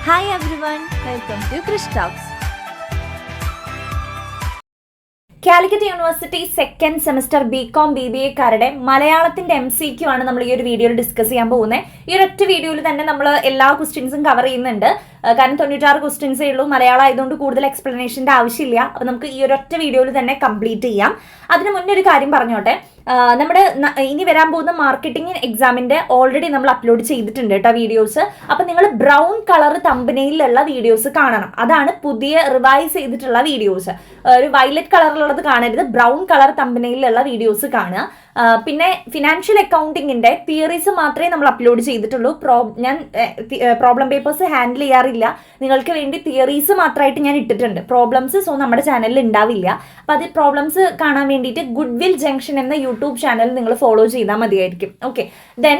Hi everyone, welcome to Krish Talks. Calicut University second semester BCom BBA കാരുടെ മലയാളത്തിന്റെ MCQ ആണ് നമ്മൾ ഈ ഒരു വീഡിയോയിൽ ഡിസ്കസ് ചെയ്യാൻ പോകുന്നത്. ഈ ഒരൊറ്റ വീഡിയോയിൽ തന്നെ നമ്മൾ എല്ലാ ക്വസ്റ്റ്യൻസും കവർ ചെയ്യുന്നുണ്ട്. കാരണം 96 ക്വസ്റ്റ്യൻസേ ഉള്ളൂ. മലയാളം ആയതുകൊണ്ട് കൂടുതൽ എക്സ്പ്ലനേഷന്റെ ആവശ്യമില്ല. അപ്പൊ നമുക്ക് ഈ ഒരൊറ്റ വീഡിയോയിൽ തന്നെ കംപ്ലീറ്റ് ചെയ്യാം. അതിന് മുന്നേ ഒരു കാര്യം പറഞ്ഞോട്ടെ, നമ്മുടെ ഇനി വരാൻ പോകുന്ന മാർക്കറ്റിംഗ് എക്സാമിന്റെ ഓൾറെഡി നമ്മൾ അപ്ലോഡ് ചെയ്തിട്ടുണ്ട് കേട്ടോ വീഡിയോസ്. അപ്പൊ നിങ്ങൾ ബ്രൗൺ കളർ തമ്പനയിലുള്ള വീഡിയോസ് കാണണം. അതാണ് പുതിയ റിവൈസ് ചെയ്തിട്ടുള്ള വീഡിയോസ്. ഒരു വയലറ്റ് കളറിലുള്ളത് കാണരുത്, ബ്രൗൺ കളർ തമ്പനയിലുള്ള വീഡിയോസ് കാണുക. പിന്നെ ഫിനാൻഷ്യൽ അക്കൗണ്ടിങ്ങിന്റെ തിയറീസ് മാത്രമേ നമ്മൾ അപ്ലോഡ് ചെയ്തിട്ടുള്ളൂ. ഞാൻ പ്രോബ്ലം പേപ്പേഴ്സ് ഹാൻഡിൽ ചെയ്യാറില്ല. നിങ്ങൾക്ക് വേണ്ടി തിയറീസ് മാത്രമായിട്ട് ഞാൻ ഇട്ടിട്ടുണ്ട്. പ്രോബ്ലംസ് നമ്മുടെ ചാനലിൽ ഉണ്ടാവില്ല. അപ്പൊ അത് പ്രോബ്ലംസ് കാണാൻ വേണ്ടിയിട്ട് ഗുഡ്വിൽ ജംഗ്ഷൻ എന്ന യൂട്യൂബ് ചാനൽ നിങ്ങൾ ഫോളോ ചെയ്താൽ മതിയായിരിക്കും. ഓക്കെ, ദെൻ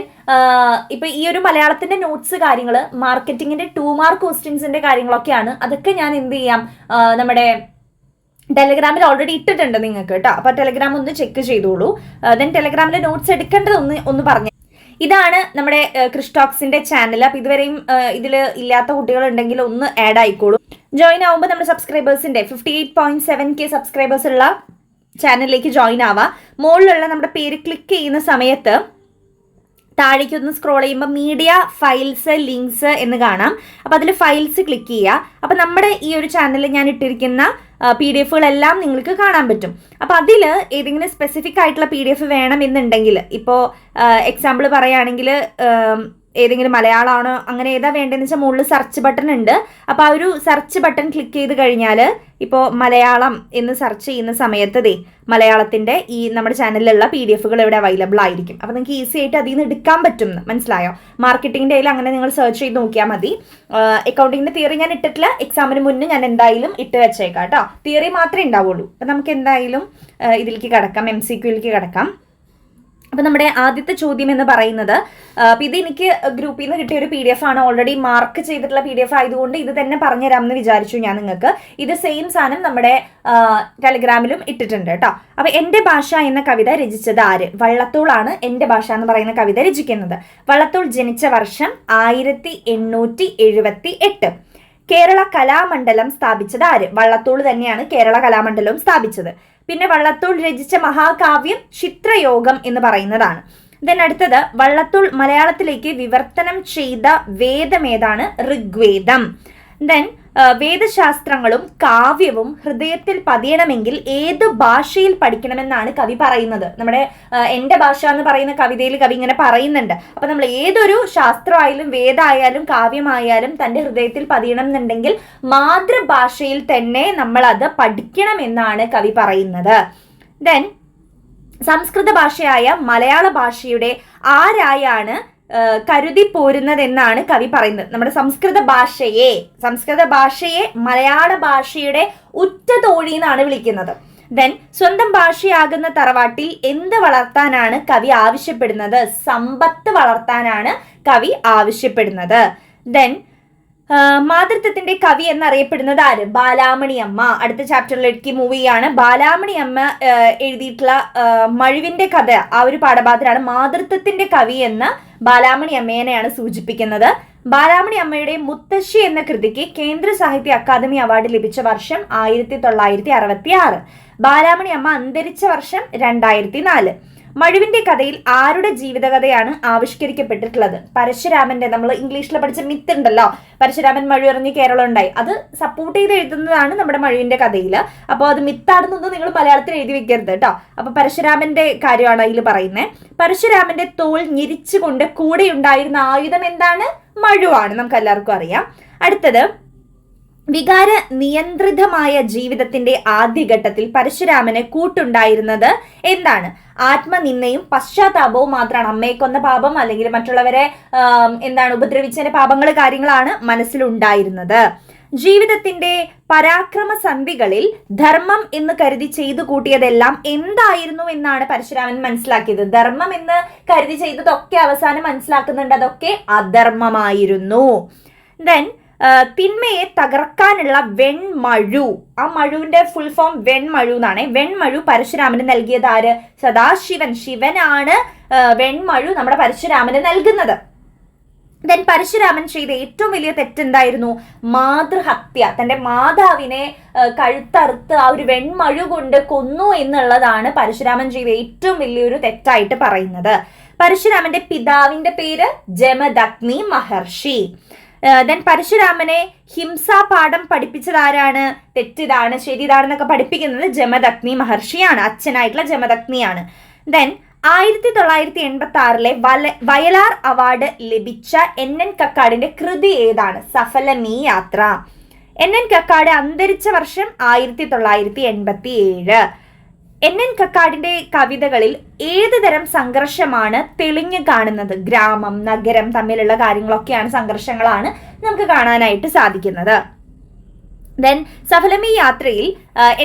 ഇപ്പൊ ഈ ഒരു മലയാളത്തിന്റെ നോട്ട്സ് കാര്യങ്ങൾ, മാർക്കറ്റിംഗിന്റെ 2 മാർക്ക് ക്വസ്റ്റ്യൻസിന്റെ കാര്യങ്ങളൊക്കെയാണ്. അതൊക്കെ ഞാൻ എന്ത് ചെയ്യാം, നമ്മുടെ ടെലഗ്രാമിൽ ഓൾറെഡി ഇട്ടിട്ടുണ്ട് നിങ്ങൾക്ക് കേട്ടോ. അപ്പൊ ടെലഗ്രാം ഒന്ന് ചെക്ക് ചെയ്തോളൂ. ദെൻ ടെലഗ്രാമിലെ നോട്ട്സ് എടുക്കേണ്ടത് ഒന്ന് പറഞ്ഞു. ഇതാണ് നമ്മുടെ ക്രിഷ് ടോക്സിന്റെ ചാനൽ. അപ്പൊ ഇതുവരെയും ഇതിൽ ഇല്ലാത്ത കുട്ടികൾ ഉണ്ടെങ്കിൽ ഒന്ന് ആഡ് ആയിക്കോളൂ. ജോയിൻ ആവുമ്പോൾ നമ്മുടെ സബ്സ്ക്രൈബേഴ്സിന്റെ 58.7K സബ്സ്ക്രൈബേഴ്സ് ഉള്ള ചാനലിലേക്ക് ജോയിൻ ആവാം. മുകളിലുള്ള നമ്മുടെ പേര് ക്ലിക്ക് ചെയ്യുന്ന സമയത്ത് താഴേക്ക് ഒന്ന് സ്ക്രോൾ ചെയ്യുമ്പോൾ മീഡിയ ഫയൽസ് ലിങ്ക്സ് എന്ന് കാണാം. അപ്പൊ അതിൽ ഫയൽസ് ക്ലിക്ക് ചെയ്യുക. അപ്പൊ നമ്മുടെ ഈ ഒരു ചാനലിൽ ഞാൻ ഇട്ടിരിക്കുന്ന PDF-കളെല്ലാം നിങ്ങൾക്ക് കാണാൻ പറ്റും. അപ്പൊ അതിൽ ഏതെങ്കിലും സ്പെസിഫിക് ആയിട്ടുള്ള PDF വേണമെന്നുണ്ടെങ്കിൽ, ഇപ്പോൾ എക്സാമ്പിൾ പറയുകയാണെങ്കിൽ ഏതെങ്കിലും മലയാളമാണോ അങ്ങനെ ഏതാ വേണ്ടതെന്ന് വെച്ചാൽ മുകളിൽ സെർച്ച് ബട്ടൺ ഉണ്ട്. അപ്പോൾ ആ ഒരു സെർച്ച് ബട്ടൺ ക്ലിക്ക് ചെയ്ത് കഴിഞ്ഞാൽ ഇപ്പോൾ മലയാളം എന്ന് സെർച്ച് ചെയ്യുന്ന സമയത്ത് മലയാളത്തിന്റെ ഈ നമ്മുടെ ചാനലിലുള്ള PDF-കൾ ഇവിടെ അവൈലബിൾ ആയിരിക്കും. അപ്പോൾ നിങ്ങൾക്ക് ഈസി ആയിട്ട് അതിൽ നിന്ന് എടുക്കാൻ പറ്റും. മനസ്സിലായോ? മാർക്കറ്റിംഗിന്റെ കയ്യിൽ അങ്ങനെ നിങ്ങൾ സെർച്ച് ചെയ്ത് നോക്കിയാൽ മതി. അക്കൗണ്ടിങ്ങിന്റെ തിയറി ഞാൻ ഇട്ടിട്ടില്ല. എക്സാമിന് മുന്നേ ഞാൻ എന്തായാലും ഇട്ട് വെച്ചേക്കാം കേട്ടോ. തിയറി മാത്രമേ ഉണ്ടാവുള്ളൂ. അപ്പം നമുക്ക് എന്തായാലും ഇതിലേക്ക് കിടക്കാം, MCQ-ലേക്ക് കിടക്കാം. അപ്പൊ നമ്മുടെ ആദ്യത്തെ ചോദ്യം എന്ന് പറയുന്നത്, ഇത് എനിക്ക് ഗ്രൂപ്പിൽ നിന്ന് കിട്ടിയ ഒരു PDF ആണ്. ഓൾറെഡി മാർക്ക് ചെയ്തിട്ടുള്ള PDF ആയതുകൊണ്ട് ഇത് തന്നെ പറഞ്ഞുതരാമെന്ന് വിചാരിച്ചു ഞാൻ നിങ്ങൾക്ക്. ഇത് സെയിം സാധനം നമ്മുടെ ടെലഗ്രാമിലും ഇട്ടിട്ടുണ്ട് കേട്ടോ. അപ്പൊ എന്റെ ഭാഷ എന്ന കവിത രചിച്ചത് ആര്? വള്ളത്തോളാണ് എന്റെ ഭാഷ എന്ന് പറയുന്ന കവിത രചിക്കുന്നത്. വള്ളത്തോൾ ജനിച്ച വർഷം 1878. കേരള കലാമണ്ഡലം സ്ഥാപിച്ചത് ആര്? വള്ളത്തോൾ തന്നെയാണ് കേരള കലാമണ്ഡലവും സ്ഥാപിച്ചത്. പിന്നെ വള്ളത്തോൾ രചിച്ച മഹാകാവ്യം ചിത്രയോഗം എന്ന് പറയുന്നതാണ്. ദെൻ അടുത്തത്, വള്ളത്തോൾ മലയാളത്തിലേക്ക് വിവർത്തനം ചെയ്ത വേദം ഏതാണ്? ഋഗ്വേദം. ദെൻ വേദശാസ്ത്രങ്ങളും കാവ്യവും ഹൃദയത്തിൽ പതിയണമെങ്കിൽ ഏത് ഭാഷയിൽ പഠിക്കണമെന്നാണ് കവി പറയുന്നത്? നമ്മുടെ എന്റെ ഭാഷ എന്ന് പറയുന്ന കവിതയിൽ കവി ഇങ്ങനെ പറയുന്നുണ്ട്. അപ്പൊ നമ്മൾ ഏതൊരു ശാസ്ത്രമായാലും വേദമായാലും കാവ്യമായാലും തന്റെ ഹൃദയത്തിൽ പതിയണം എന്നുണ്ടെങ്കിൽ മാതൃഭാഷയിൽ തന്നെ നമ്മൾ അത് പഠിക്കണം എന്നാണ് കവി പറയുന്നത്. ദെൻ സംസ്കൃത ഭാഷയായ മലയാള ഭാഷയുടെ ആരായാണ് കരുതി പോരുന്നത് എന്നാണ് കവി പറയുന്നത്? നമ്മുടെ സംസ്കൃത ഭാഷയെ മലയാള ഭാഷയുടെ ഉറ്റ തോഴി എന്നാണ് വിളിക്കുന്നത്. ദെൻ സ്വന്തം ഭാഷയാകുന്ന തറവാട്ടിൽ എന്ത് വളർത്താനാണ് കവി ആവശ്യപ്പെടുന്നത്? സമ്പത്ത് വളർത്താനാണ് കവി ആവശ്യപ്പെടുന്നത്. ദെൻ മാതൃത്വത്തിന്റെ കവി എന്നറിയപ്പെടുന്നത് ആര്? ബാലാമണി അമ്മ. അടുത്ത ചാപ്റ്ററിലേക്ക് മൂവ് ചെയ്യാണ്. ബാലാമണി അമ്മ എഴുതിയിട്ടുള്ള മഴുവിന്റെ കഥ, ആ ഒരു പാഠഭാഗത്തിലാണ് മാതൃത്വത്തിന്റെ കവി എന്ന ബാലാമണി അമ്മേനെയാണ് സൂചിപ്പിക്കുന്നത്. ബാലാമണി അമ്മയുടെ മുത്തശ്ശി എന്ന കൃതിക്ക് കേന്ദ്ര സാഹിത്യ അക്കാദമി അവാർഡ് ലഭിച്ച വർഷം 1966. ബാലാമണി അമ്മ അന്തരിച്ച വർഷം 2004. മഴുവിന്റെ കഥയിൽ ആരുടെ ജീവിതകഥയാണ് ആവിഷ്കരിക്കപ്പെട്ടിട്ടുള്ളത്? പരശുരാമന്റെ. നമ്മൾ ഇംഗ്ലീഷിൽ പഠിച്ച മിത്ത് ഉണ്ടല്ലോ, പരശുരാമൻ മഴു എറിഞ്ഞ് കേരളം ഉണ്ടായി. അത് സപ്പോർട്ട് ചെയ്ത് എഴുതുന്നതാണ് നമ്മുടെ മഴുവിന്റെ കഥയിൽ. അപ്പോൾ അത് മിത്താണെന്നൊന്നും നിങ്ങൾ മലയാളത്തിൽ എഴുതി വെക്കരുത് കേട്ടോ. അപ്പൊ പരശുരാമന്റെ കാര്യമാണ് അതിൽ പറയുന്നത്. പരശുരാമന്റെ തോൾ ഞെരിച്ചുകൊണ്ട് കൂടെ ഉണ്ടായിരുന്ന ആയുധം എന്താണ്? മഴുവാണ്. നമുക്ക് എല്ലാവർക്കും അറിയാം. അടുത്തത്, വികാര നിയന്ത്രിതമായ ജീവിതത്തിന്റെ ആദ്യഘട്ടത്തിൽ പരശുരാമന് കൂട്ടുണ്ടായിരുന്നത് എന്താണ്? ആത്മനിന്ദയും പശ്ചാത്താപവും മാത്രമാണ്. അമ്മയെ കൊന്ന പാപം അല്ലെങ്കിൽ മറ്റുള്ളവരെ ഉപദ്രവിച്ചതിന്റെ പാപങ്ങൾ കാര്യങ്ങളാണ് മനസ്സിലുണ്ടായിരുന്നത്. ജീവിതത്തിന്റെ പരാക്രമ സന്ധികളിൽ ധർമ്മം എന്ന് കരുതി ചെയ്തു കൂട്ടിയതെല്ലാം എന്തായിരുന്നു എന്നാണ് പരശുരാമൻ മനസ്സിലാക്കിയത്? ധർമ്മം എന്ന് കരുതി ചെയ്തതൊക്കെ അവസാനം മനസ്സിലാക്കുന്നുണ്ട് അതൊക്കെ അധർമ്മമായിരുന്നു. ദെൻ തിന്മയെ തകർക്കാനുള്ള വെൺമഴു, ആ മഴുവിന്റെ ഫുൾ ഫോം വെൺമഴു എന്നാണ്. വെൺമഴു പരശുരാമന് നൽകിയത് ആര്? സദാശിവൻ. ശിവനാണ് വെൺമഴു നമ്മുടെ പരശുരാമന് നൽകുന്നത്. ദെൻ പരശുരാമൻ ചെയ്ത ഏറ്റവും വലിയ തെറ്റെന്തായിരുന്നു? മാതൃഹത്യ. തന്റെ മാതാവിനെ കഴുത്തറുത്ത് ആ ഒരു വെൺമഴു കൊണ്ട് കൊന്നു എന്നുള്ളതാണ് പരശുരാമൻ ചെയ്ത ഏറ്റവും വലിയൊരു തെറ്റായിട്ട് പറയുന്നത്. പരശുരാമന്റെ പിതാവിന്റെ പേര് ജമദഗ്നി മഹർഷി. ദെൻ പരശുരാമനെ ഹിംസാ പാഠം പഠിപ്പിച്ചത് ആരാണ്? തെറ്റിതാണ് ശരിതാണെന്നൊക്കെ പഠിപ്പിക്കുന്നത് ജമദഗ്നി മഹർഷിയാണ്, അച്ഛനായിട്ടുള്ള ജമദഗ്നിയാണ്. ദെൻ 1986 വയലാർ അവാർഡ് ലഭിച്ച NN കക്കാടിന്റെ കൃതി ഏതാണ്? സഫലമീ യാത്ര. NN കക്കാട് അന്തരിച്ച വർഷം 1987. NN കക്കാടിന്റെ കവിതകളിൽ ഏത് തരം സംഘർഷമാണ് തെളിഞ്ഞു കാണുന്നത്? ഗ്രാമം നഗരം തമ്മിലുള്ള കാര്യങ്ങളൊക്കെയാണ്, സംഘർഷങ്ങളാണ് നമുക്ക് കാണാനായിട്ട് സാധിക്കുന്നത്. ദെൻ സഫലമീ യാത്രയിൽ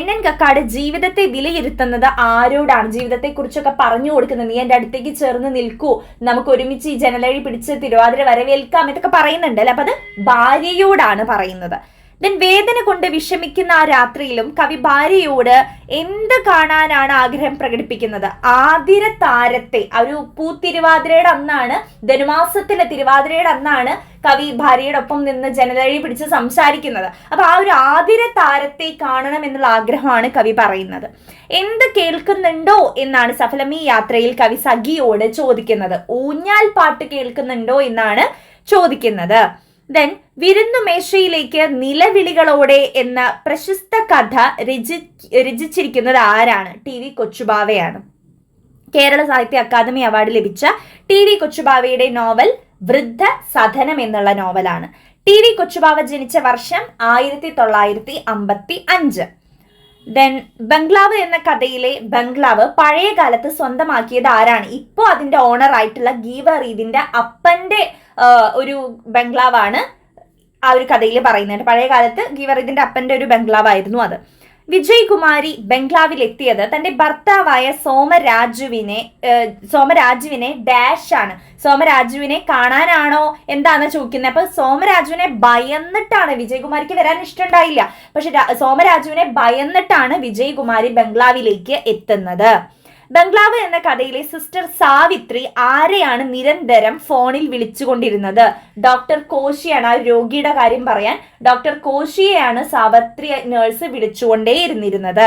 NN കക്കാട് ജീവിതത്തെ വിലയിരുത്തുന്നത് ആരോടാണ്? ജീവിതത്തെ കുറിച്ചൊക്കെ പറഞ്ഞു കൊടുക്കുന്നത്, നീ എൻ്റെ അടുത്തേക്ക് ചേർന്ന് നിൽക്കൂ, നമുക്ക് ഒരുമിച്ച് ഈ ജനലഴി പിടിച്ച് തിരുവാതിര വരവേൽക്കാം എന്നൊക്കെ പറയുന്നുണ്ട് അല്ലെ. അപ്പൊ അത് ഭാര്യയോടാണ് പറയുന്നത്. ദെൻ വേദന കൊണ്ട് വിഷമിക്കുന്ന ആ രാത്രിയിലും കവി ഭാര്യയോട് എന്ത് കാണാനാണ് ആഗ്രഹം പ്രകടിപ്പിക്കുന്നത്? ആതിര താരത്തെ. ഒരു പൂത്തിരുവാതിരയുടെ അന്നാണ്, ധനുമാസത്തിലെ തിരുവാതിരയുടെ അന്നാണ് കവി ഭാര്യയോടൊപ്പം നിന്ന് ജനലഴി പിടിച്ച് സംസാരിക്കുന്നത്. അപ്പൊ ആ ഒരു ആതിര താരത്തെ കാണണം എന്നുള്ള ആഗ്രഹമാണ് കവി പറയുന്നത്. എന്ത് കേൾക്കുന്നുണ്ടോ എന്നാണ് സഫലമീ യാത്രയിൽ കവി സഖിയോട് ചോദിക്കുന്നത്. ഊഞ്ഞാൽ പാട്ട് കേൾക്കുന്നുണ്ടോ എന്നാണ് ചോദിക്കുന്നത്. ദെൻ വിരുന്നുമേശയിലേക്ക് നിലവിളികളോടെ എന്ന പ്രശസ്ത കഥ രചിച്ചിരിക്കുന്നത് ആരാണ്? TV കൊച്ചുബാവയാണ്. കേരള സാഹിത്യ അക്കാദമി അവാർഡ് ലഭിച്ച TV കൊച്ചുബാവയുടെ നോവൽ വൃദ്ധ സദനം എന്നുള്ള നോവലാണ്. TV കൊച്ചുബാവ ജനിച്ച വർഷം 1955. ദെൻ ബംഗ്ലാവ് എന്ന കഥയിലെ ബംഗ്ലാവ് പഴയ കാലത്ത് സ്വന്തമാക്കിയത് ആരാണ്? ഇപ്പോൾ അതിന്റെ ഓണർ ആയിട്ടുള്ള ഗീവറീദിന്റെ അപ്പന്റെ ഒരു ബംഗ്ലാവാണ് ആ ഒരു കഥയിൽ പറയുന്നത്. പഴയ കാലത്ത് ഗീവറീദിന്റെ അപ്പന്റെ ഒരു ബംഗ്ലാവായിരുന്നു അത്. വിജയ് കുമാരി ബംഗ്ലാവിൽ എത്തിയത് തന്റെ ഭർത്താവായ സോമരാജുവിനെ ഡാഷ് ആണ്. സോമരാജുവിനെ കാണാനാണോ എന്താന്ന് ചോദിക്കുന്നത്. അപ്പൊ സോമരാജുവിനെ ഭയന്നിട്ടാണ്, വിജയകുമാരിക്ക് വരാൻ ഇഷ്ടമുണ്ടായില്ല, പക്ഷെ സോമരാജുവിനെ ഭയന്നിട്ടാണ് വിജയകുമാരി ബംഗ്ലാവിലേക്ക് എത്തുന്നത്. ബംഗ്ലാവ് എന്ന കഥയിലെ സിസ്റ്റർ സാവിത്രി ആരെയാണ് നിരന്തരം ഫോണിൽ വിളിച്ചുകൊണ്ടിരുന്നത്? ഡോക്ടർ കോശിയാണ്. ആ രോഗിയുടെ കാര്യം പറയാൻ ഡോക്ടർ കോശിയെയാണ് സാവിത്രി നേഴ്സ് വിളിച്ചുകൊണ്ടേയിരുന്നിരുന്നത്.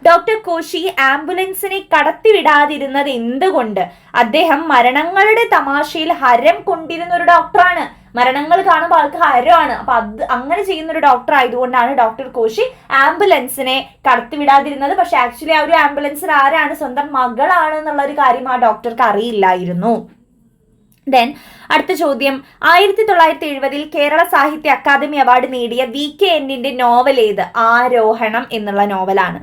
ഡോക്ടർ കോശി ആംബുലൻസിനെ കടത്തിവിടാതിരുന്നത് എന്തുകൊണ്ട്? അദ്ദേഹം മരണങ്ങളുടെ തമാശയിൽ ഹരം കൊണ്ടിരുന്ന ഒരു ഡോക്ടറാണ്. മരണങ്ങൾ കാണുമ്പോൾ ആൾക്ക് ഹരമാണ്. അപ്പൊ അങ്ങനെ ചെയ്യുന്ന ഒരു ഡോക്ടർ ആയതുകൊണ്ടാണ് ഡോക്ടർ കോശി ആംബുലൻസിനെ കടത്തിവിടാതിരുന്നത്. പക്ഷെ ആക്ച്വലി ആ ഒരു ആംബുലൻസിൽ ആരാണ്? സ്വന്തം മകളാണ് എന്നുള്ള ഒരു കാര്യം ആ ഡോക്ടർക്ക് അറിയില്ലായിരുന്നു. ദെൻ അടുത്ത ചോദ്യം, 1970 കേരള സാഹിത്യ അക്കാദമി അവാർഡ് നേടിയ VKNന്റെ നോവൽ ഏത്? ആരോഹണം എന്നുള്ള നോവലാണ്.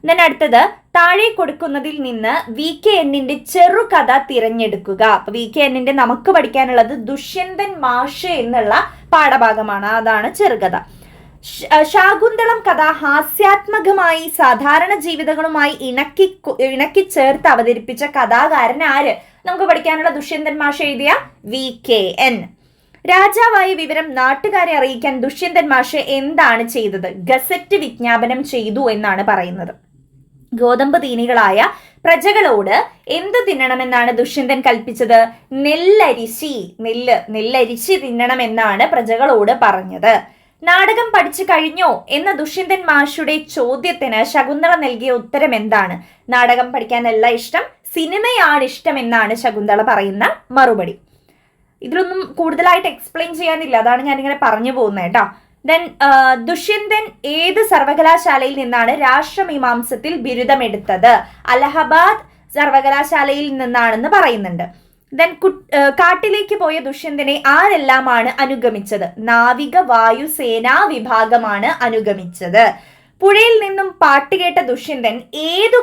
ദെൻ അടുത്തത്, താഴെ കൊടുക്കുന്നതിൽ നിന്ന് VKNന്റെ ചെറുകഥ തിരഞ്ഞെടുക്കുക. അപ്പൊ VKNന്റെ നമുക്ക് പഠിക്കാനുള്ളത് ദുഷ്യന്തൻ മാഷ് എന്നുള്ള പാഠഭാഗമാണ്, അതാണ് ചെറുകഥ. ശാകുന്തളം കഥ ഹാസ്യാത്മകമായി സാധാരണ ജീവിതങ്ങളുമായി ഇണക്കി ചേർത്ത് അവതരിപ്പിച്ച കഥാകാരൻ ആര്? നമുക്ക് പഠിക്കാനുള്ള ദുഷ്യന്തൻ മാഷ് എഴുതിയ VKN. രാജാവായ വിവരം നാട്ടുകാരെ അറിയിക്കാൻ ദുഷ്യന്തൻ മാഷ് എന്താണ് ചെയ്തത്? ഗസറ്റ് വിജ്ഞാപനം ചെയ്തു എന്നാണ് പറയുന്നത്. ഗോതമ്പ് തീനികളായ പ്രജകളോട് എന്ത് തിന്നണമെന്നാണ് ദുഷ്യന്തൻ കൽപ്പിച്ചത്? നെല്ലരിശി തിന്നണമെന്നാണ് പ്രജകളോട് പറഞ്ഞത്. നാടകം പഠിച്ചു കഴിഞ്ഞോ എന്ന ദുഷ്യന്തൻ മാഷുടെ ചോദ്യത്തിന് ശകുന്തള നൽകിയ ഉത്തരം എന്താണ്? നാടകം പഠിക്കാനല്ല ഇഷ്ടം, സിനിമയാണ് ഇഷ്ടം എന്നാണ് ശകുന്തള പറയുന്ന മറുപടി. ഇതിലൊന്നും കൂടുതലായിട്ട് എക്സ്പ്ലെയിൻ ചെയ്യാനില്ല, അതാണ് ഞാനിങ്ങനെ പറഞ്ഞു പോകുന്നത് കേട്ടോ. ദെൻ ദുഷ്യന്തൻ ഏത് സർവകലാശാലയിൽ നിന്നാണ് രാഷ്ട്രമീമാംസത്തിൽ ബിരുദമെടുത്തത്? അലഹബാദ് സർവകലാശാലയിൽ നിന്നാണെന്ന് പറയുന്നുണ്ട്. ദെൻ കാട്ടിലേക്ക് പോയ ദുഷ്യന്തനെ ആരെല്ലാമാണ് അനുഗമിച്ചത്? നാവിക വായുസേനാ വിഭാഗമാണ് അനുഗമിച്ചത്. പുഴയിൽ നിന്നും പാട്ട് കേട്ട ദുഷ്യന്തൻ ഏത്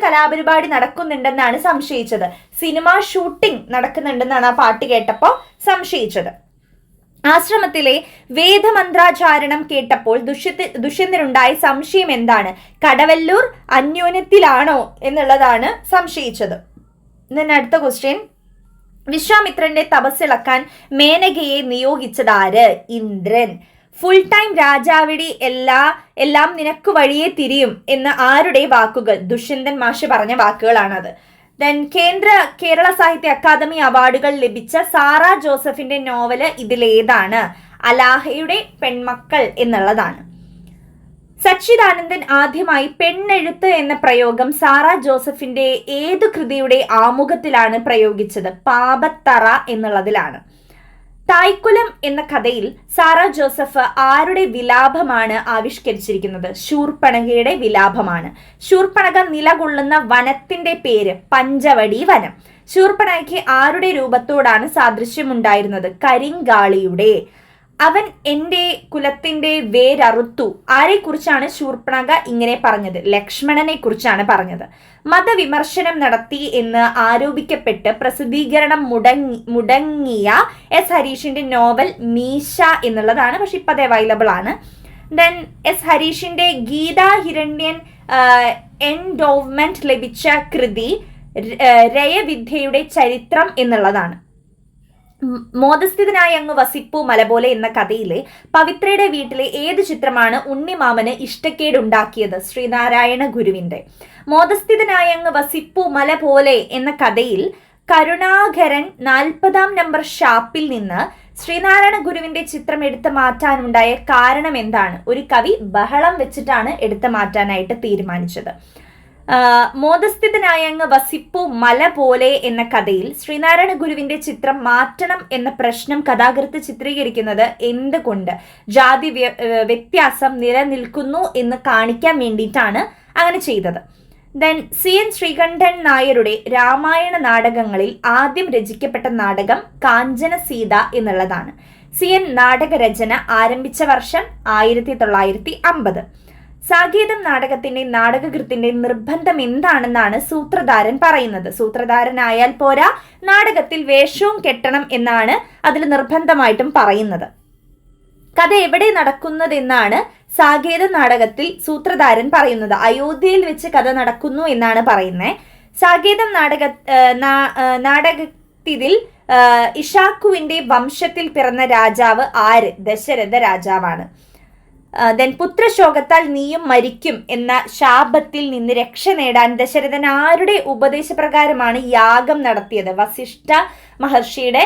കലാപരിപാടി നടക്കുന്നുണ്ടെന്നാണ് സംശയിച്ചത്? സിനിമ ഷൂട്ടിംഗ് നടക്കുന്നുണ്ടെന്നാണ് ആ പാട്ട് കേട്ടപ്പോൾ സംശയിച്ചത്. ആശ്രമത്തിലെ വേദമന്ത്രാചാരണം കേട്ടപ്പോൾ ദുഷ്യന്തനുണ്ടായ സംശയം എന്താണ്? കടവല്ലൂർ അന്യോന്യത്തിലാണോ എന്നുള്ളതാണ് സംശയിച്ചത്. അടുത്ത ക്വസ്റ്റ്യൻ, വിശ്വാമിത്രന്റെ തപസ്സിളക്കാൻ മേനകയെ നിയോഗിച്ചത് ആര്? ഇന്ദ്രൻ. ഫുൾ ടൈം രാജാവിടി എല്ലാം നിനക്ക് വഴിയെ തിരിയും എന്ന് ആരുടെ വാക്കുകൾ? ദുഷ്യന്തൻ മാഷ് പറഞ്ഞ വാക്കുകളാണത്. കേരള സാഹിത്യ അക്കാദമി അവാർഡുകൾ ലഭിച്ച സാറ ജോസഫിന്റെ നോവല് ഇതിലേതാണ്? അലാഹയുടെ പെൺമക്കൾ എന്നുള്ളതാണ്. സച്ചിദാനന്ദൻ ആദ്യമായി പെണ്ണെഴുത്ത് എന്ന പ്രയോഗം സാറ ജോസഫിന്റെ ഏതു കൃതിയുടെ ആമുഖത്തിലാണ് പ്രയോഗിച്ചത്? പാപത്തറ എന്നുള്ളതിലാണ്. തായ്ക്കുലം എന്ന കഥയിൽ സാറ ജോസഫ് ആരുടെ വിലാപമാണ് ആവിഷ്കരിച്ചിരിക്കുന്നത്? ശൂർപ്പണഖയുടെ വിലാപമാണ്. ശൂർപ്പണഖ നിലകൊള്ളുന്ന വനത്തിന്റെ പേര് പഞ്ചവടി വനം. ശൂർപ്പണഖ ആരുടെ രൂപത്തോടാണ് സാദൃശ്യമുണ്ടായിരുന്നത്? കരിങ്കാളിയുടെ. അവൻ എന്റെ കുലത്തിന്റെ വേരറുത്തു. ആരെക്കുറിച്ചാണ് ശൂർപ്പണഖ ഇങ്ങനെ പറഞ്ഞത്? ലക്ഷ്മണനെ കുറിച്ചാണ് പറഞ്ഞത്. മതവിമർശനം നടത്തി എന്ന് ആരോപിക്കപ്പെട്ട് പ്രസിദ്ധീകരണം മുടങ്ങിയ എസ് ഹരീഷിന്റെ നോവൽ മീശ എന്നുള്ളതാണ്. പക്ഷെ ഇപ്പൊ അത് അവൈലബിൾ ആണ്. ദെൻ എസ് ഹരീഷിന്റെ ഗീതാ ഹിരണ്യൻ എൻഡോവ്മെന്റ് ലഭിച്ച കൃതി രയവിദ്യയുടെ ചരിത്രം എന്നുള്ളതാണ്. മോദസ്ഥിതനായ അങ്ങ് വസിപ്പു മല പോലെ എന്ന കഥയിലെ പവിത്രയുടെ വീട്ടിലെ ഏത് ചിത്രമാണ് ഉണ്ണിമാമന് ഇഷ്ടക്കേടുണ്ടാക്കിയത്? ശ്രീനാരായണ ഗുരുവിന്റെ. മോദസ്ഥിതനായ അങ്ങ് വസിപ്പു മല പോലെ എന്ന കഥയിൽ കരുണാകരൻ 40-ാം നമ്പർ ഷാപ്പിൽ നിന്ന് ശ്രീനാരായണ ഗുരുവിന്റെ ചിത്രം എടുത്തു മാറ്റാനുണ്ടായ കാരണം എന്താണ്? ഒരു കവി ബഹളം വെച്ചിട്ടാണ് എടുത്തു മാറ്റാനായിട്ട് തീരുമാനിച്ചത്. മോദസ്ഥിതനായ അങ്ങ് വസിപ്പു മല പോലെ എന്ന കഥയിൽ ശ്രീനാരായണ ഗുരുവിന്റെ ചിത്രം മാറ്റണം എന്ന പ്രശ്നം കഥാകൃത്ത് ചിത്രീകരിക്കുന്നത് എന്തുകൊണ്ട്? ജാതി വ്യത്യാസം നിലനിൽക്കുന്നു എന്ന് കാണിക്കാൻ വേണ്ടിയിട്ടാണ് അങ്ങനെ ചെയ്തത്. ദെൻ CN ശ്രീകണ്ഠൻ നായരുടെ രാമായണ നാടകങ്ങളിൽ ആദ്യം രചിക്കപ്പെട്ട നാടകം കാഞ്ചന സീത എന്നുള്ളതാണ്. CN നാടകരചന ആരംഭിച്ച വർഷം 1950. സാകേതം നാടകത്തിന്റെ നാടകകൃത്തിന്റെ നിർബന്ധം എന്താണെന്നാണ് സൂത്രധാരൻ പറയുന്നത്? സൂത്രധാരനായാൽ പോരാ, നാടകത്തിൽ വേഷവും കെട്ടണം എന്നാണ് അതിൽ നിർബന്ധമായിട്ടും പറയുന്നത്. കഥ എവിടെ നടക്കുന്നതെന്നാണ് സാകേത നാടകത്തിൽ സൂത്രധാരൻ പറയുന്നത്? അയോധ്യയിൽ വെച്ച് കഥ നടക്കുന്നു എന്നാണ് പറയുന്നത്. സാകേതം നാടകത്തിൽ ഇഷാക്കുവിന്റെ വംശത്തിൽ പിറന്ന രാജാവ് ആര്? ദശരഥ രാജാവാണ്. ദെൻ പുത്രശോകത്താൽ നീയും മരിക്കും എന്ന ശാപത്തിൽ നിന്ന് രക്ഷ നേടാൻ ദശരഥൻ ആരുടെ ഉപദേശപ്രകാരമാണ് യാഗം നടത്തിയത്? വസിഷ്ഠ മഹർഷിയുടെ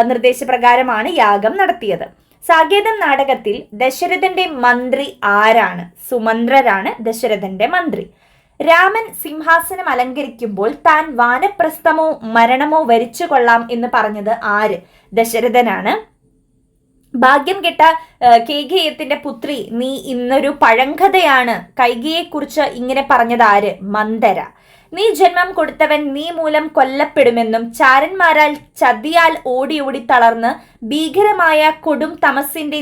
നിർദ്ദേശപ്രകാരമാണ് യാഗം നടത്തിയത്. സാകേതം നാടകത്തിൽ ദശരഥന്റെ മന്ത്രി ആരാണ്? സുമന്ത്രരാണ് ദശരഥന്റെ മന്ത്രി. രാമൻ സിംഹാസനം അലങ്കരിക്കുമ്പോൾ താൻ വാനപ്രസ്ഥമോ മരണമോ വരിച്ചു കൊള്ളാം എന്ന് പറഞ്ഞത് ആര്? ദശരഥനാണ്. ഭാഗ്യം കെട്ട കേകേയത്തിന്റെ പുത്രി, നീ ഇന്നൊരു പഴങ്കഥയാണ്. കൈകേയെക്കുറിച്ച് ഇങ്ങനെ പറഞ്ഞത് ആര്? മന്ദര. നീ ജന്മം കൊടുത്തവൻ നീ മൂലം കൊല്ലപ്പെടുമെന്നും ചാരന്മാരാൽ ചതിയാൽ ഓടി ഓടി തളർന്ന് ഭീകരമായ കൊടും തമസിന്റെ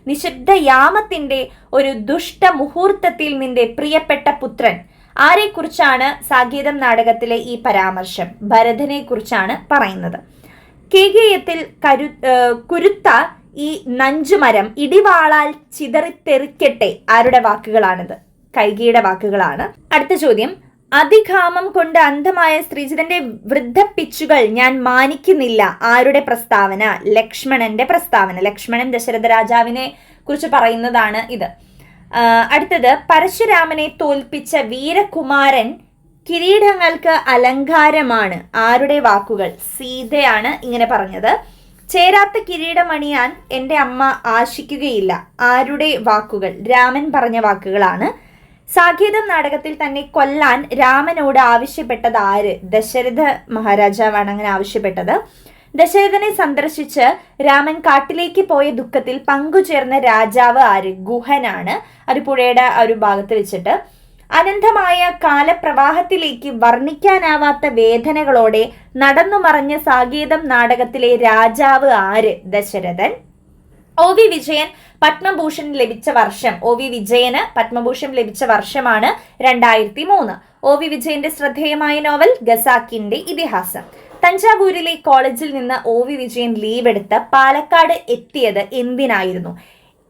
നിശബ്ദയാമത്തിന്റെ ഒരു ദുഷ്ട മുഹൂർത്തത്തിൽ നിന്റെ പ്രിയപ്പെട്ട പുത്രൻ. ആരെക്കുറിച്ചാണ് സാകേതം നാടകത്തിലെ ഈ പരാമർശം? ഭരതനെ കുറിച്ചാണ് പറയുന്നത്. കേകേയത്തിൽ കുരുത്ത ഈ നഞ്ചുമരം ഇടിവാളാൽ ചിതറിത്തെറിക്കട്ടെ. ആരുടെ വാക്കുകളാണിത്? കൈകേയിയുടെ വാക്കുകളാണ്. അടുത്ത ചോദ്യം, അതികാമം കൊണ്ട് അന്ധമായ സ്ത്രീജിതന്റെ വൃദ്ധപ്പിച്ചുകൾ ഞാൻ മാനിക്കുന്നില്ല. ആരുടെ പ്രസ്താവന? ലക്ഷ്മണന്റെ പ്രസ്താവന. ലക്ഷ്മണൻ ദശരഥ രാജാവിനെ കുറിച്ച് പറയുന്നതാണ് ഇത്. അടുത്തത്, പരശുരാമനെ തോൽപ്പിച്ച വീരകുമാരൻ കിരീടങ്ങൾക്ക് അലങ്കാരമാണ്. ആരുടെ വാക്കുകൾ? സീതയാണ് ഇങ്ങനെ പറഞ്ഞത്. ചേരാത്ത കിരീടമണിയാൻ എൻ്റെ അമ്മ ആശിക്കുകയില്ല. ആരുടെ വാക്കുകൾ? രാമൻ പറഞ്ഞ വാക്കുകളാണ്. സാകേതം നാടകത്തിൽ തന്നെ കൊല്ലാൻ രാമനോട് ആവശ്യപ്പെട്ടത് ആര്? ദശരഥ മഹാരാജാവാണ് അങ്ങനെ ആവശ്യപ്പെട്ടത്. ദശരഥനെ സന്ദർശിച്ച് രാമൻ കാട്ടിലേക്ക് പോയ ദുഃഖത്തിൽ പങ്കുചേർന്ന രാജാവ് ആര്? ഗുഹനാണ്. ഒരു പുഴയുടെ ഒരു ഭാഗത്ത് വെച്ചിട്ട് അനന്തമായ കാലപ്രവാഹത്തിലേക്ക് വർണ്ണിക്കാനാവാത്ത വേദനകളോടെ നടന്നു മറഞ്ഞ സാകേതം നാടകത്തിലെ രാജാവ് ആര്? ദശരഥൻ. OV വിജയൻ പത്മഭൂഷൺ ലഭിച്ച വർഷം? OV വിജയന് പത്മഭൂഷൺ ലഭിച്ച വർഷമാണ് 2003. OV വിജയന്റെ ശ്രദ്ധേയമായ നോവൽ ഖസാക്കിന്റെ ഇതിഹാസം. തഞ്ചാവൂരിലെ കോളേജിൽ നിന്ന് OV വിജയൻ ലീവ് എടുത്ത് പാലക്കാട് എത്തിയത് എന്തിനായിരുന്നു?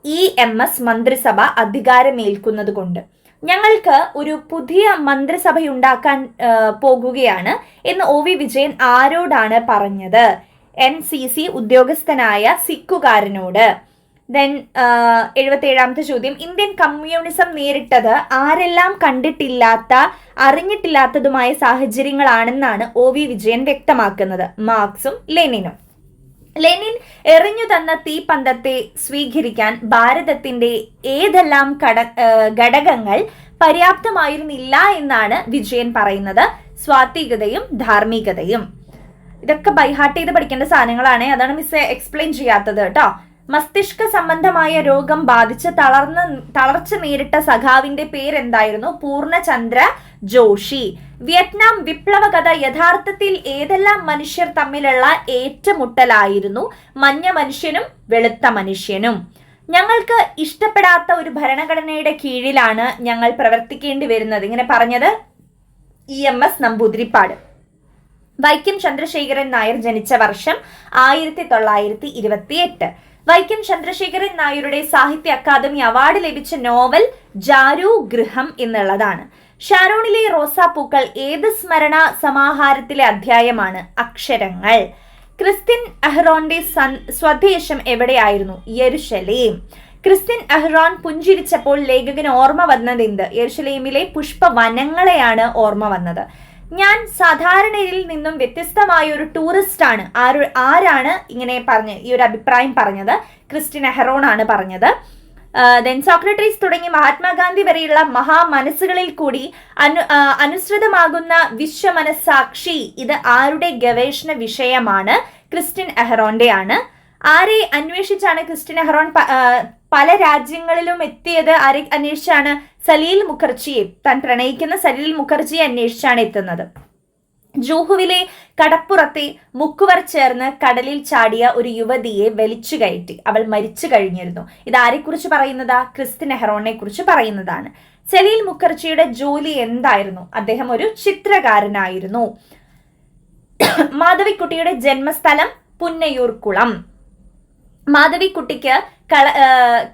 EMS മന്ത്രിസഭ അധികാരമേൽക്കുന്നത് കൊണ്ട്. ഞങ്ങൾക്ക് ഒരു പുതിയ മന്ത്രിസഭയുണ്ടാക്കാൻ പോകുകയാണ് എന്ന് OV വിജയൻ ആരോടാണ് പറഞ്ഞത്? NCC ഉദ്യോഗസ്ഥനായ സിക്കുകാരനോട്. ദെൻ 77ാമത്തെ ചോദ്യം, ഇന്ത്യൻ കമ്മ്യൂണിസം നേരിട്ടത് ആരെല്ലാം കണ്ടിട്ടില്ലാത്ത അറിഞ്ഞിട്ടില്ലാത്തതുമായ സാഹചര്യങ്ങളാണെന്നാണ് OV വിജയൻ വ്യക്തമാക്കുന്നത്? മാർക്സും ലെനിനും. ലെനിൻ എറിഞ്ഞു തന്ന തീപ്പന്തത്തെ സ്വീകരിക്കാൻ ഭാരതത്തിന്റെ ഏതെല്ലാം ഘടകങ്ങൾ പര്യാപ്തമായിരുന്നില്ല എന്നാണ് വിജയൻ പറയുന്നത്? സ്വാത്വികതയും ധാർമ്മികതയും. ഇതൊക്കെ ബൈഹാർട്ട് ചെയ്ത് പഠിക്കേണ്ട സാധനങ്ങളാണ്, അതാണ് മിസ് എക്സ്പ്ലെയിൻ ചെയ്യാത്തത് കേട്ടോ. മസ്തിഷ്ക സംബന്ധമായ രോഗം ബാധിച്ച് തളർച്ച നേരിട്ട സഖാവിന്റെ പേരെന്തായിരുന്നു? പൂർണ്ണചന്ദ്ര ജോഷി. വിയറ്റ്നാം വിപ്ലവ കഥ യഥാർത്ഥത്തിൽ ഏതെല്ലാം മനുഷ്യർ തമ്മിലുള്ള ഏറ്റുമുട്ടലായിരുന്നു? മഞ്ഞ മനുഷ്യനും വെളുത്ത മനുഷ്യനും. ഞങ്ങൾക്ക് ഇഷ്ടപ്പെടാത്ത ഒരു ഭരണഘടനയുടെ കീഴിലാണ് ഞങ്ങൾ പ്രവർത്തിക്കേണ്ടി വരുന്നത്. ഇങ്ങനെ പറഞ്ഞത് EMS നമ്പൂതിരിപ്പാട്. വൈക്കം ചന്ദ്രശേഖരൻ നായർ ജനിച്ച വർഷം 1928. വൈക്കം ചന്ദ്രശേഖരൻ നായരുടെ സാഹിത്യ അക്കാദമി അവാർഡ് ലഭിച്ച നോവൽ ജാരു ഗൃഹം എന്നുള്ളതാണ്. ഷാരോണിലെ റോസാപ്പൂക്കൾ ഏത് സ്മരണ സമാഹാരത്തിലെ അധ്യായമാണ്? അക്ഷരങ്ങൾ. ക്രിസ്ത്യൻ അഹ്റോന്റെ സ്വദേശം എവിടെയായിരുന്നു? യെരുശലേം. ക്രിസ്ത്യൻ അഹ്റോൻ പുഞ്ചിരിച്ചപ്പോൾ ലേഖകന് ഓർമ്മ വന്നത് എന്ത്? യെരുശലേമിലെ പുഷ്പവനങ്ങളെയാണ് ഓർമ്മ വന്നത്. ഞാൻ സാധാരണയിൽ നിന്നും വ്യത്യസ്തമായ ഒരു ടൂറിസ്റ്റ് ആണ്. ആരാണ് ഇങ്ങനെ ഈ ഒരു അഭിപ്രായം പറഞ്ഞത്? ക്രിസ്ത്യൻ അഹ്റോൺ ആണ് പറഞ്ഞത്. ദെൻ സോക്രട്ടീസ് തുടങ്ങി മഹാത്മാഗാന്ധി വരെയുള്ള മഹാമനസ്സുകളിൽ കൂടി അനുസൃതമാകുന്ന വിശ്വമനസാക്ഷി, ഇത് ആരുടെ ഗവേഷണ വിഷയമാണ്? ക്രിസ്ത്യൻ അഹ്റോന്റെ ആണ്. ആരെ അന്വേഷിച്ചാണ് ക്രിസ്ത്യൻ അഹ്റോൺ പല രാജ്യങ്ങളിലും എത്തിയത്? ആരെ അന്വേഷിച്ചാണ്? സലീൽ മുഖർജിയെ, താൻ പ്രണയിക്കുന്ന സലീൽ മുഖർജിയെ അന്വേഷിച്ചാണ് എത്തുന്നത്. ജൂഹുവിലെ കടപ്പുറത്തെ മുക്കുവർ ചേർന്ന് കടലിൽ ചാടിയ ഒരു യുവതിയെ വലിച്ചു കയറ്റി, അവൾ മരിച്ചു കഴിഞ്ഞിരുന്നു. ഇത് ആരെക്കുറിച്ച് പറയുന്നതാ? ക്രിസ്ത്യൻ അഹ്റോണിനെ കുറിച്ച് പറയുന്നതാണ്. സലീൽ മുഖർജിയുടെ ജോലി എന്തായിരുന്നു? അദ്ദേഹം ഒരു ചിത്രകാരനായിരുന്നു. മാധവിക്കുട്ടിയുടെ ജന്മസ്ഥലം പുന്നയൂർക്കുളം. മാധവിക്കുട്ടിക്ക്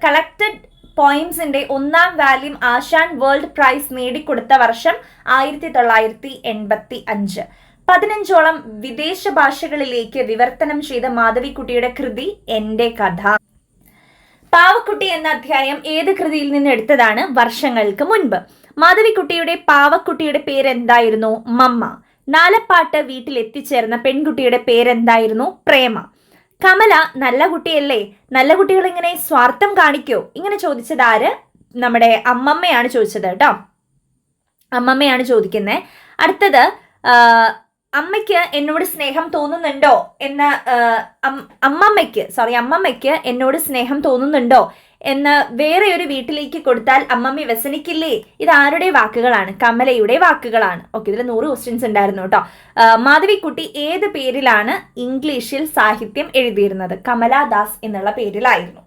കളക്റ്റഡ് പോയിംസിന്റെ 1ാം വാല്യൂം ആശാൻ വേൾഡ് പ്രൈസ് നേടിക്കൊടുത്ത വർഷം 1985. 15ഓളം വിദേശ ഭാഷകളിലേക്ക് വിവർത്തനം ചെയ്ത മാധവിക്കുട്ടിയുടെ കൃതി എന്റെ കഥ. പാവക്കുട്ടി എന്ന അധ്യായം ഏത് കൃതിയിൽ നിന്ന് എടുത്തതാണ്? വർഷങ്ങൾക്ക് മുൻപ്. മാധവിക്കുട്ടിയുടെ പാവക്കുട്ടിയുടെ പേരെന്തായിരുന്നു? മമ്മ. നാലപ്പാട്ട് വീട്ടിൽ എത്തിച്ചേർന്ന പെൺകുട്ടിയുടെ പേരെന്തായിരുന്നു? പ്രേമ. കമല നല്ല കുട്ടിയല്ലേ? നല്ല കുട്ടികൾ ഇങ്ങനെ സ്വാർത്ഥം കാണിക്കോ? ഇങ്ങനെ ചോദിച്ചത് ആര്? നമ്മുടെ അമ്മമ്മയാണ് ചോദിച്ചത് കേട്ടോ. അമ്മമ്മയാണ് ചോദിക്കുന്നത്. അടുത്തത്, അമ്മയ്ക്ക് എന്നോട് സ്നേഹം തോന്നുന്നുണ്ടോ എന്ന് അമ്മമ്മയ്ക്ക് എന്നോട് സ്നേഹം തോന്നുന്നുണ്ടോ എന്ന് വേറെ ഒരു വീട്ടിലേക്ക് കൊടുത്താൽ അമ്മമ്മ വ്യസനിക്കില്ലേ? ഇത് ആരുടെ വാക്കുകളാണ്? കമലയുടെ വാക്കുകളാണ്. ഓക്കെ, ഇതിൽ 100 ക്വസ്റ്റ്യൻസ് ഉണ്ടായിരുന്നു കേട്ടോ. മാധവിക്കുട്ടി ഏത് പേരിലാണ് ഇംഗ്ലീഷിൽ സാഹിത്യം എഴുതിയിരുന്നത്? കമലാദാസ് എന്നുള്ള പേരിലായിരുന്നു.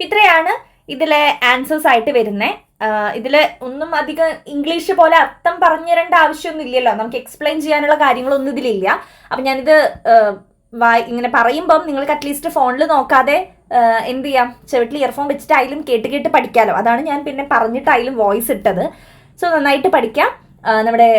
ഇത്രയാണ് ഇതിലെ ആൻസേഴ്സ് ആയിട്ട് വരുന്നത്. ഇതില് ഒന്നും അധികം ഇംഗ്ലീഷ് പോലെ അർത്ഥം പറഞ്ഞു തരേണ്ട ആവശ്യമൊന്നും ഇല്ലല്ലോ, നമുക്ക് എക്സ്പ്ലെയിൻ ചെയ്യാനുള്ള കാര്യങ്ങളൊന്നും ഇതിലില്ല. അപ്പൊ ഞാനിത് ഇങ്ങനെ പറയുമ്പം നിങ്ങൾക്ക് അറ്റ്ലീസ്റ്റ് ഫോണിൽ നോക്കാതെ എന്ത് ചെയ്യാം, ചെവിട്ടിൽ ഇയർഫോൺ വെച്ചിട്ടായാലും കേട്ട് പഠിക്കാമല്ലോ. അതാണ് ഞാൻ പിന്നെ പറഞ്ഞിട്ടായാലും വോയിസ് ഇട്ടത്. സോ നന്നായിട്ട് പഠിക്കാം. നമ്മുടെ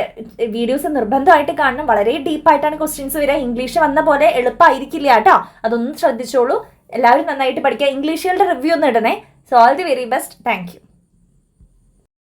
വീഡിയോസ് നിർബന്ധമായിട്ട് കാണണം. വളരെ ഡീപ്പായിട്ടാണ് ക്വസ്റ്റ്യൻസ് വരിക. ഇംഗ്ലീഷ് വന്ന പോലെ എളുപ്പമായിരിക്കില്ല കേട്ടോ, അതൊന്നും ശ്രദ്ധിച്ചോളൂ. എല്ലാവരും നന്നായിട്ട് പഠിക്കുക. ഇംഗ്ലീഷുകളുടെ റിവ്യൂ ഒന്ന് ഇടണേ. So all the very best. Thank U.